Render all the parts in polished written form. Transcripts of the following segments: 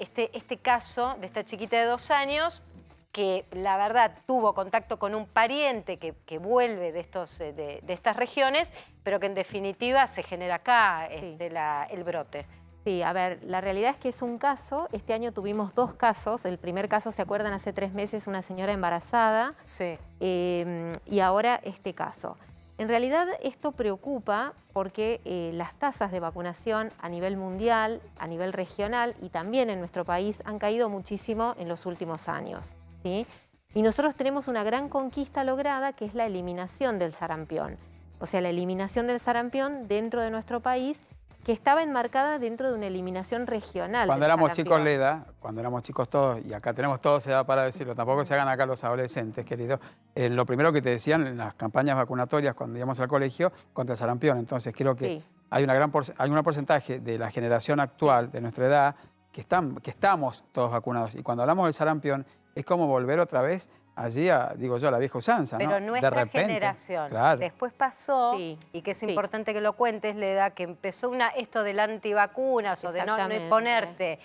este caso de esta chiquita de 2 años que la verdad tuvo contacto con un pariente que vuelve de estas regiones, pero que en definitiva se genera acá el brote. Sí, a ver, la realidad es que es un caso. Este año tuvimos 2 casos. El primer caso, ¿se acuerdan? Hace 3 meses, una señora embarazada. Sí. Y ahora este caso. En realidad esto preocupa porque las tasas de vacunación a nivel mundial, a nivel regional y también en nuestro país han caído muchísimo en los últimos años, ¿sí? Y nosotros tenemos una gran conquista lograda que es la eliminación del sarampión. O sea, la eliminación del sarampión dentro de nuestro país, que estaba enmarcada dentro de una eliminación regional. Cuando éramos chicos, Leda, cuando éramos chicos todos, y acá tenemos todos edad para decirlo, tampoco se hagan acá los adolescentes, querido, lo primero que te decían en las campañas vacunatorias cuando íbamos al colegio, contra el sarampión. Entonces creo que hay un porcentaje de la generación actual, de nuestra edad, que estamos todos vacunados. Y cuando hablamos del sarampión, es como volver otra vez allí digo yo, a la vieja usanza, ¿no? Pero nuestra generación, después pasó, y que es importante que lo cuentes, Leda, que empezó esto del antivacunas o de no ponerte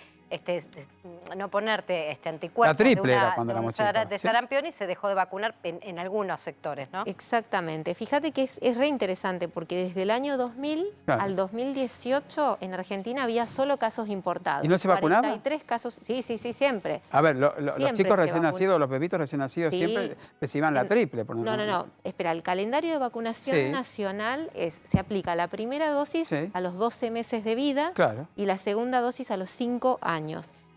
anticuerpos la triple era cuando éramos chicos, de sarampión y se dejó de vacunar en algunos sectores, ¿no? Exactamente. Fíjate que es re interesante porque desde el año 2000 al 2018 en Argentina había solo casos importados. ¿Y no se vacunaban? 43 casos, sí, sí. A ver, los chicos recién nacidos, los bebitos recién nacidos siempre recibían la triple. No. Espera, el calendario de vacunación nacional se aplica la primera dosis a los 12 meses de vida y la segunda dosis a los 5 años.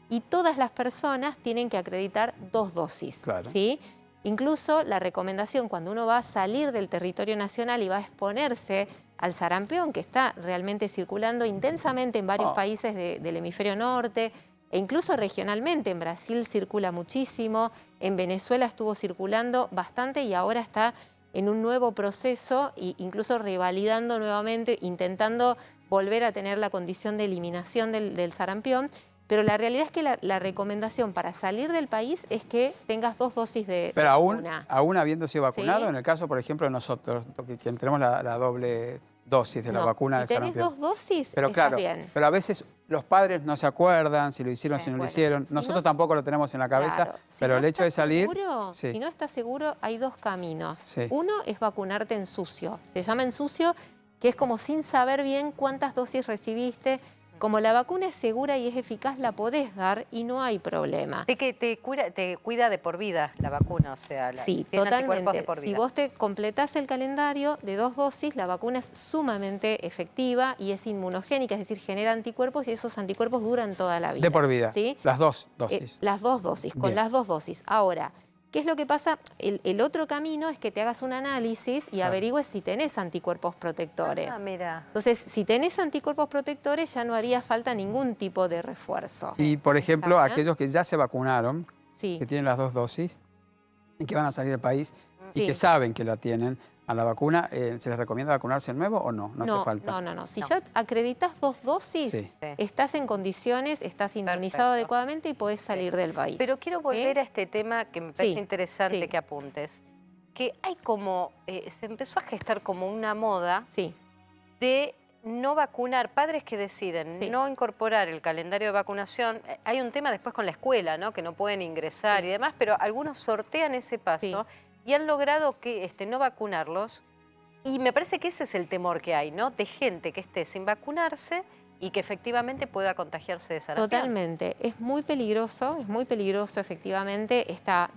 Y todas las personas tienen que acreditar 2 dosis, ¿sí? Incluso la recomendación cuando uno va a salir del territorio nacional y va a exponerse al sarampión, que está realmente circulando intensamente en varios países del hemisferio norte, e incluso regionalmente. En Brasil circula muchísimo, en Venezuela estuvo circulando bastante y ahora está en un nuevo proceso, e incluso revalidando nuevamente, intentando volver a tener la condición de eliminación del sarampión. Pero la realidad es que la recomendación para salir del país es que tengas 2 dosis de vacuna. Aún habiendo sido vacunado, en el caso, por ejemplo, de nosotros, que tenemos la doble dosis de la vacuna del sarampión. Si tenés 2 dosis, pero estás bien. Pero a veces los padres no se acuerdan si lo hicieron, si no lo hicieron. Nosotros tampoco lo tenemos en la cabeza, pero el hecho de salir... Si no estás seguro, hay 2 caminos. Uno es vacunarte en sucio. Se llama en sucio, que es como sin saber bien cuántas dosis recibiste. Como la vacuna es segura y es eficaz, la podés dar y no hay problema. Te cuida de por vida la vacuna, o sea, sí, tiene totalmente. De por vida. Si vos te completás el calendario de 2 dosis, la vacuna es sumamente efectiva y es inmunogénica, es decir, genera anticuerpos y esos anticuerpos duran toda la vida. De por vida, ¿sí? Las 2 dosis. Las 2 dosis, con las 2 dosis. Ahora, ¿qué es lo que pasa? El otro camino es que te hagas un análisis y averigües si tenés anticuerpos protectores. Mira. Entonces, si tenés anticuerpos protectores, ya no haría falta ningún tipo de refuerzo. Y, por ejemplo, aquellos que ya se vacunaron, que tienen las 2 dosis y que van a salir del país y que saben que la tienen a la vacuna, ¿se les recomienda vacunarse de nuevo o no? No hace falta. No. Si ya acreditas 2 dosis, estás en condiciones, estás inmunizado adecuadamente y podés salir del país. Pero quiero volver a este tema que me parece interesante que apuntes. Que hay como, se empezó a gestar como una moda de no vacunar, padres que deciden no incorporar el calendario de vacunación. Hay un tema después con la escuela, ¿no? Que no pueden ingresar y demás, pero algunos sortean ese paso y han logrado que no vacunarlos. Y me parece que ese es el temor que hay, ¿no? De gente que esté sin vacunarse y que efectivamente pueda contagiarse de sarampión. Totalmente. Es muy peligroso efectivamente esta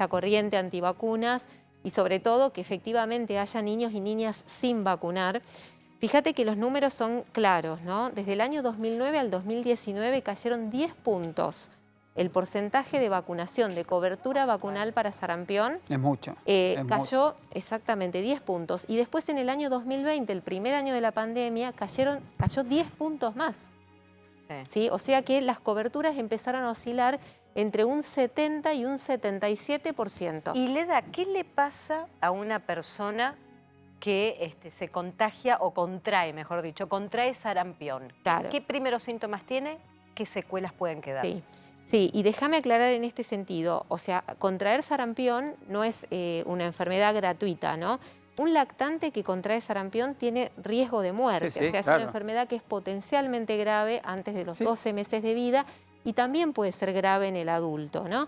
corriente antivacunas y sobre todo que efectivamente haya niños y niñas sin vacunar. Fíjate que los números son claros, ¿no? Desde el año 2009 al 2019 cayeron 10 puntos el porcentaje de vacunación, de cobertura vacunal para sarampión. Es mucho. Cayó exactamente 10 puntos. Y después en el año 2020, el primer año de la pandemia, cayó 10 puntos más. ¿Sí? O sea que las coberturas empezaron a oscilar entre un 70 y un 77%. Y Leda, ¿qué le pasa a una persona que se contagia o contrae, mejor dicho, contrae sarampión? Claro. ¿Qué primeros síntomas tiene? ¿Qué secuelas pueden quedar? Sí, y déjame aclarar en este sentido, o sea, contraer sarampión no es una enfermedad gratuita, ¿no? Un lactante que contrae sarampión tiene riesgo de muerte, o sea, es una enfermedad que es potencialmente grave antes de los 12 meses de vida y también puede ser grave en el adulto, ¿no?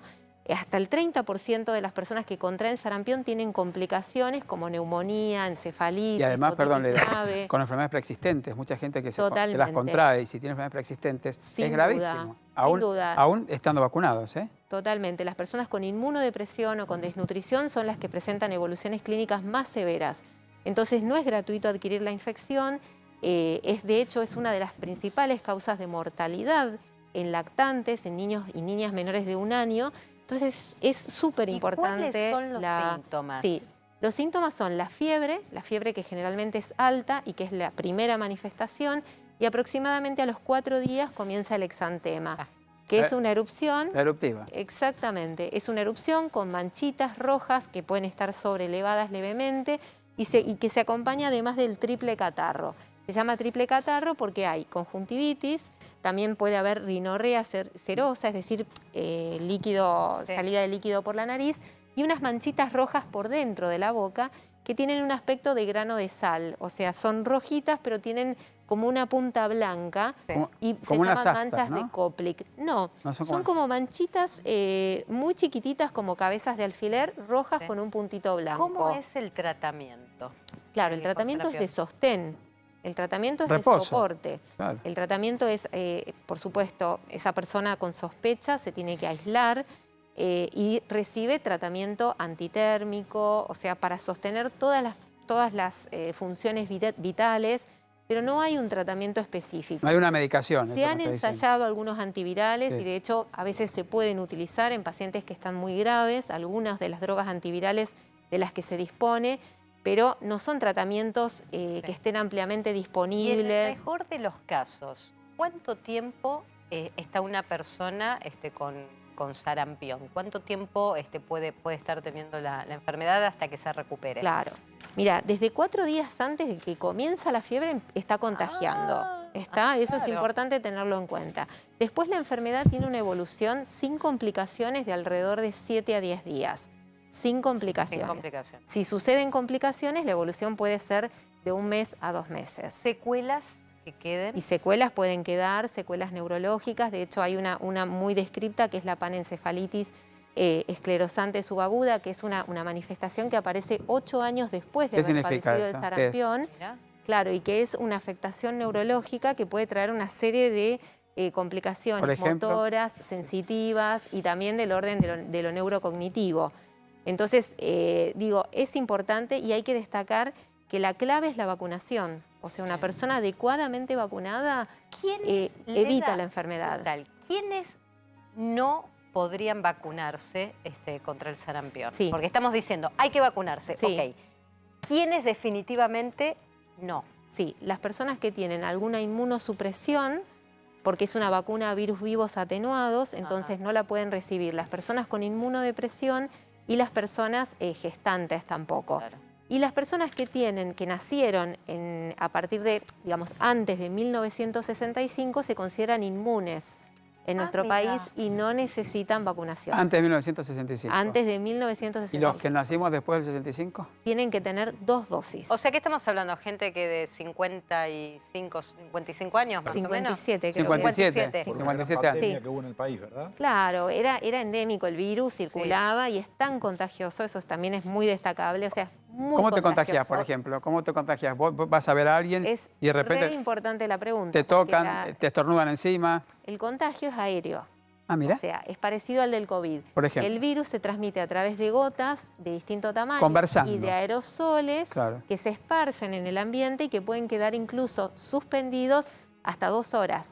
Hasta el 30% de las personas que contraen sarampión tienen complicaciones como neumonía, encefalitis, y además, perdón, grave. Con enfermedades preexistentes, mucha gente que las contrae y si tiene enfermedades preexistentes es gravísimo. Aún estando vacunados, ¿eh? Totalmente. Las personas con inmunodepresión o con desnutrición son las que presentan evoluciones clínicas más severas. Entonces no es gratuito adquirir la infección, de hecho es una de las principales causas de mortalidad en lactantes, en niños y niñas menores de 1 año. Entonces es súper importante. ¿Cuáles son los síntomas? Sí, los síntomas son la fiebre que generalmente es alta y que es la primera manifestación, y aproximadamente a los 4 días comienza el exantema, que es una erupción. La eruptiva. Exactamente, es una erupción con manchitas rojas que pueden estar sobrelevadas levemente y que se acompaña además del triple catarro. Se llama triple catarro porque hay conjuntivitis, también puede haber rinorrea serosa, es decir, salida de líquido por la nariz, y unas manchitas rojas por dentro de la boca que tienen un aspecto de grano de sal, o sea, son rojitas pero tienen como una punta blanca y se llaman manchas, ¿no?, de Koplik. No, son como manchitas muy chiquititas, como cabezas de alfiler, rojas con un puntito blanco. ¿Cómo es el tratamiento? Claro, el tratamiento es de sostén. El tratamiento es de soporte. Claro. El tratamiento es, por supuesto, esa persona con sospecha se tiene que aislar y recibe tratamiento antitérmico, o sea, para sostener todas las funciones vitales, pero no hay un tratamiento específico. No hay una medicación. Se han ensayado algunos antivirales y de hecho a veces se pueden utilizar en pacientes que están muy graves, algunas de las drogas antivirales de las que se dispone, pero no son tratamientos que estén ampliamente disponibles. Y en el mejor de los casos, ¿cuánto tiempo está una persona con sarampión? ¿Cuánto tiempo puede estar teniendo la enfermedad hasta que se recupere? Claro. Mira, desde 4 días antes de que comienza la fiebre está contagiando. Eso es importante tenerlo en cuenta. Después la enfermedad tiene una evolución sin complicaciones de alrededor de 7 a 10 días. Sin complicaciones. Si suceden complicaciones, la evolución puede ser de 1 mes a 2 meses. ¿Secuelas que queden? Y secuelas pueden quedar, secuelas neurológicas. De hecho, hay una muy descripta que es la panencefalitis esclerosante subaguda, que es una manifestación que aparece 8 años después de haber padecido el sarampión. Claro, y que es una afectación neurológica que puede traer una serie de complicaciones motoras, sensitivas y también del orden de lo neurocognitivo. Entonces, es importante y hay que destacar que la clave es la vacunación. O sea, una persona adecuadamente vacunada evita la enfermedad. ¿Quiénes no podrían vacunarse contra el sarampión? Sí. Porque estamos diciendo, hay que vacunarse, ok. ¿Quiénes definitivamente no? Sí, las personas que tienen alguna inmunosupresión, porque es una vacuna a virus vivos atenuados, entonces no la pueden recibir. Las personas con inmunodepresión y las personas gestantes tampoco. Claro. Y las personas que nacieron a partir de, digamos, antes de 1965 se consideran inmunes en nuestro país y no necesitan vacunación. Antes de 1965. Antes de 1965. ¿Y los que nacimos después del 65? Tienen que tener 2 dosis. O sea, ¿qué estamos hablando? Gente que de 55 años, más 57, o menos. 57. 57 años. Que hubo en el país, ¿verdad? Claro, era endémico el virus, circulaba y es tan contagioso, eso también es muy destacable, o sea, muy ¿Cómo te contagioso. contagias, por ejemplo? ¿Cómo te contagias? Vos vas a ver a alguien y de repente... Es importante la pregunta. Te tocan, te estornudan encima. El contagio es aéreo. Ah, mira. O sea, es parecido al del COVID. Por ejemplo. El virus se transmite a través de gotas de distinto tamaño y de aerosoles que se esparcen en el ambiente y que pueden quedar incluso suspendidos hasta 2 horas.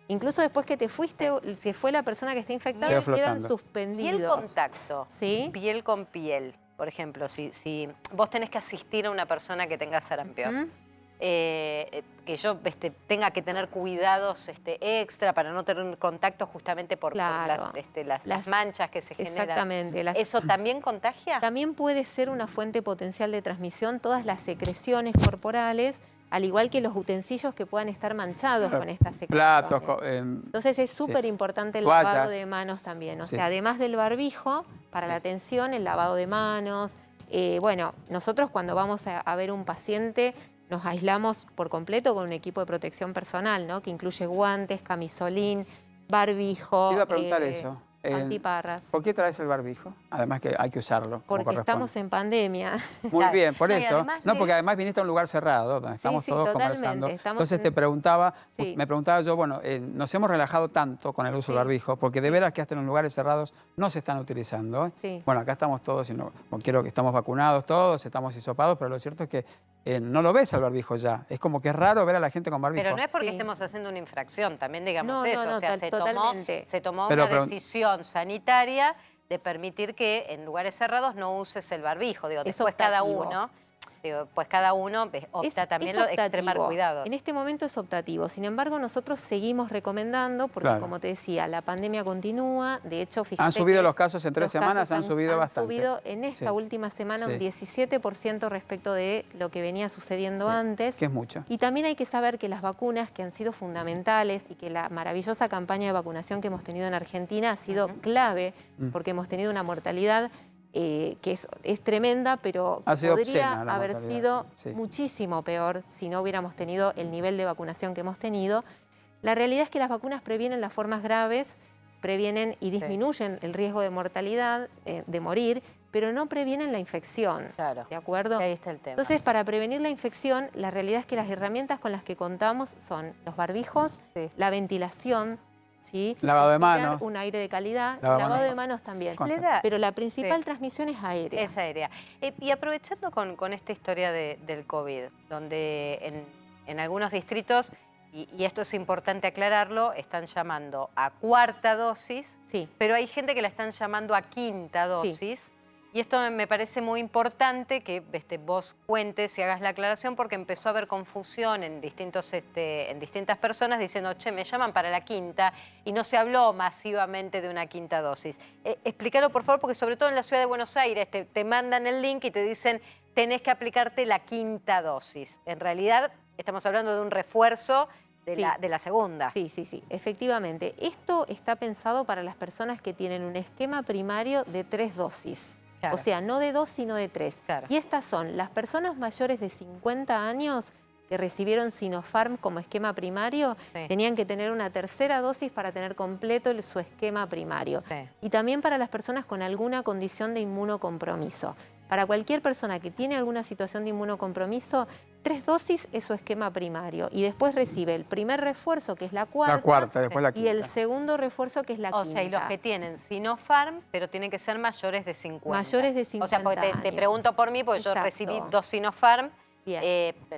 Incluso después que te fuiste, si fue la persona que está infectada, quedan suspendidos. Piel contacto, ¿sí? Piel con piel. Por ejemplo, si vos tenés que asistir a una persona que tenga sarampión, que yo tenga que tener cuidados extra para no tener contacto justamente por las manchas que se generan. Exactamente. ¿Eso también contagia? También puede ser una fuente potencial de transmisión todas las secreciones corporales, al igual que los utensilios que puedan estar manchados con estas secreciones. Platos. Entonces es súper importante el lavado de manos también. O sea, además del barbijo, para la atención, el lavado de manos. Bueno, nosotros cuando vamos a ver un paciente nos aislamos por completo con un equipo de protección personal, ¿no? Que incluye guantes, camisolín, barbijo. Te iba a preguntar eso. Antiparras. ¿Por qué traes el barbijo? Además que hay que usarlo. Porque estamos en pandemia. Muy bien, por eso. Además porque además viniste a un lugar cerrado, donde estamos todos conversando. Entonces te preguntaba, me preguntaba yo, bueno, nos hemos relajado tanto con el uso del barbijo, porque de veras que hasta en los lugares cerrados no se están utilizando. Bueno, acá estamos todos, quiero que estamos vacunados todos, estamos hisopados, pero lo cierto es que no lo ves al barbijo ya. Es como que es raro ver a la gente con barbijo. Pero no es porque estemos haciendo una infracción, también digamos eso. No, o sea, se tomó una decisión sanitaria de permitir que en lugares cerrados no uses el barbijo. Digo, después cada uno opta también lo de extremar cuidados. En este momento es optativo. Sin embargo, nosotros seguimos recomendando, porque como te decía, la pandemia continúa. De hecho, fíjate, han subido los casos en 3 semanas, han subido bastante. Han subido en esta última semana un 17% respecto de lo que venía sucediendo antes. Que es mucho. Y también hay que saber que las vacunas, que han sido fundamentales y que la maravillosa campaña de vacunación que hemos tenido en Argentina ha sido clave, porque hemos tenido una mortalidad que es tremenda, pero podría haber sido muchísimo peor si no hubiéramos tenido el nivel de vacunación que hemos tenido. La realidad es que las vacunas previenen las formas graves, previenen y disminuyen el riesgo de mortalidad, de morir, pero no previenen la infección. Claro. ¿De acuerdo? Ahí está el tema. Entonces, para prevenir la infección, la realidad es que las herramientas con las que contamos son los barbijos, la ventilación, lavado de manos, un aire de calidad, lavado de manos también. Pero la principal transmisión es aérea. Es aérea. Y aprovechando con esta historia del COVID, donde en algunos distritos, y esto es importante aclararlo, están llamando a 4ª dosis, pero hay gente que la están llamando a 5ª dosis. Y esto me parece muy importante que vos cuentes y hagas la aclaración, porque empezó a haber confusión en distintas personas diciendo, che, me llaman para la 5ª, y no se habló masivamente de una 5ª dosis. Explícalo, por favor, porque sobre todo en la ciudad de Buenos Aires te mandan el link y te dicen, tenés que aplicarte la 5ª dosis. En realidad estamos hablando de un refuerzo de la segunda. Sí, efectivamente. Esto está pensado para las personas que tienen un esquema primario de 3 dosis. Claro. O sea, no de 2, sino de 3. Claro. Y estas son las personas mayores de 50 años que recibieron Sinopharm como esquema primario, tenían que tener una 3ª dosis para tener completo su esquema primario. Y también para las personas con alguna condición de inmunocompromiso. Para cualquier persona que tiene alguna situación de inmunocompromiso, 3 dosis es su esquema primario. Y después recibe el primer refuerzo, que es la 4ª, después la 5ª. Y el segundo refuerzo, que es la 5ª. O sea, y los que tienen Sinopharm, pero tienen que ser mayores de 50. Mayores de 50 O sea, porque te pregunto por mí, porque yo recibí 2 Sinopharm,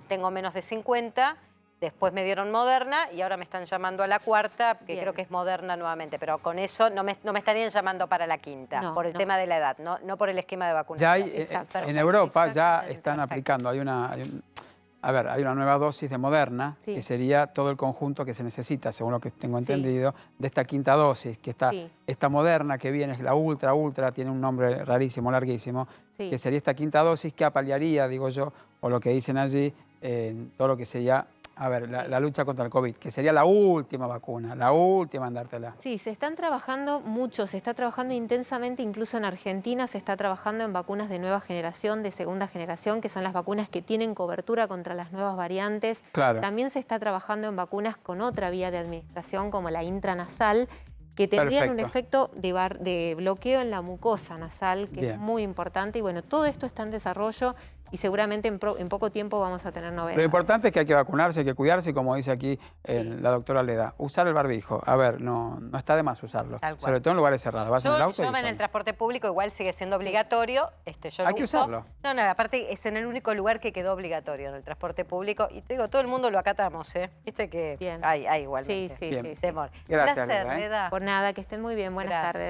tengo menos de 50, después me dieron Moderna y ahora me están llamando a la 4ª, que creo que es Moderna nuevamente, pero con eso no me estarían llamando para la 5ª, por el tema de la edad, no por el esquema de vacunación. Ya hay, en Europa ya están aplicando, hay una nueva dosis de Moderna, que sería todo el conjunto que se necesita, según lo que tengo entendido, de esta 5ª dosis, que está esta Moderna que viene, es la ultra, tiene un nombre rarísimo, larguísimo, que sería esta 5ª dosis que apalearía, digo yo, o lo que dicen allí, todo lo que sería la lucha contra el COVID, que sería la última vacuna, la última en dártela. Sí, se están trabajando mucho, se está trabajando intensamente, incluso en Argentina se está trabajando en vacunas de nueva generación, de segunda generación, que son las vacunas que tienen cobertura contra las nuevas variantes. Claro. También se está trabajando en vacunas con otra vía de administración, como la intranasal, que tendrían un efecto de bloqueo en la mucosa nasal, que es muy importante. Y bueno, todo esto está en desarrollo y seguramente en poco tiempo vamos a tener novedades. Lo importante es que hay que vacunarse, hay que cuidarse, y como dice aquí la doctora Leda, usar el barbijo. A ver, no está de más usarlo, sobre todo en lugares cerrados. Vas en el auto en el transporte público igual sigue siendo obligatorio. Hay que usarlo. No, aparte es en el único lugar que quedó obligatorio, en el transporte público. Y te digo, todo el mundo lo acatamos, ¿eh? Viste que hay igualmente. Sí. Gracias, Leda. Por nada, que estén muy bien. Buenas tardes.